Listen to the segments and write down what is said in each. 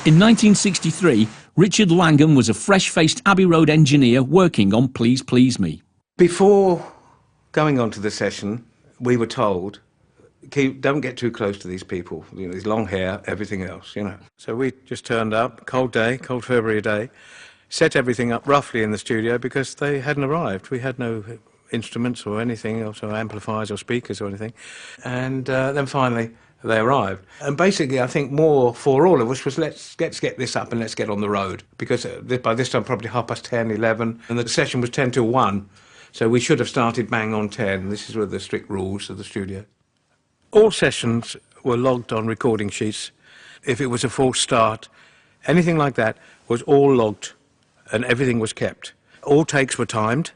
In 1963, Richard Langham was a fresh-faced Abbey Road engineer working on Please Please Me. Before going on to the session, we were told, don't get too close to these people, you know, his long hair, everything else, you know. So we just turned up, cold February day, set everything up roughly in the studio because they hadn't arrived. We had no instruments or anything, or amplifiers or speakers or anything. And then finally they arrived. And basically I think more for all of us was let's get this up and let's get on the road. Because by this time probably 10:30, 11, and the session was 10 till 1. So we should have started bang on 10. This is one of the strict rules of the studio. All sessions were logged on recording sheets. If it was a false start, anything like that was all logged and everything was kept. All takes were timed.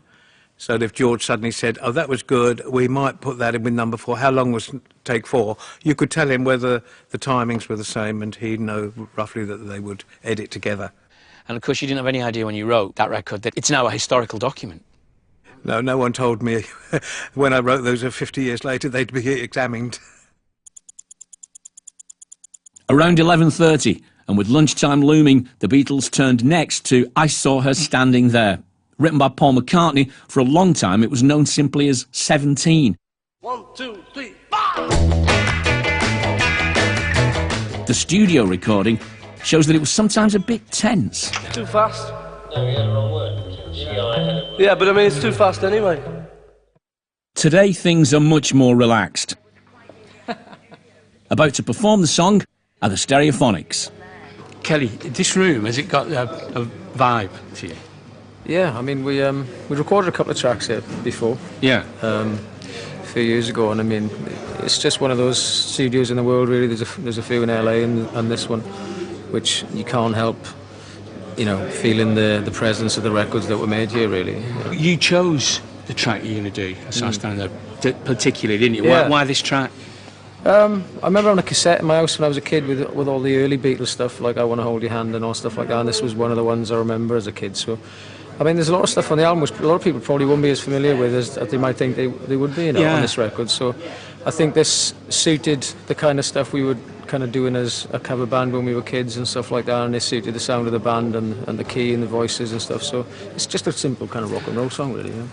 So that if George suddenly said, oh, that was good, we might put that in with number 4, how long was take 4? You could tell him whether the timings were the same and he'd know roughly that they would edit together. And of course you didn't have any idea when you wrote that record that it's now a historical document. No, no one told me when I wrote those 50 years later they'd be examined. Around 11:30, and with lunchtime looming, the Beatles turned next to I Saw Her Standing There. Written by Paul McCartney, for a long time it was known simply as 17. 1, 2, 3, 4! The studio recording shows that it was sometimes a bit tense. Too fast? No, you had the wrong word. Yeah, but I mean, it's too fast anyway. Today things are much more relaxed. About to perform the song are the Stereophonics. Kelly, this room, has it got a vibe to you? Yeah, I mean, we recorded a couple of tracks here before. Yeah. A few years ago, and I mean, it's just one of those studios in the world, really. There's a few in LA and this one, which you can't help, you know, feeling the presence of the records that were made here, really. You chose the track you're going to do, I saw standing there, particularly, didn't you? Yeah. Why this track? I remember on a cassette in my house when I was a kid with all the early Beatles stuff, like I Want to Hold Your Hand and all stuff like that, and this was one of the ones I remember as a kid. So, I mean, there's a lot of stuff on the album which a lot of people probably wouldn't be as familiar with as they might think they would be, you know, on this record. So I think this suited the kind of stuff we were kind of doing as a cover band when we were kids and stuff like that, and it suited the sound of the band and the key and the voices and stuff. So it's just a simple kind of rock and roll song, really. Yeah.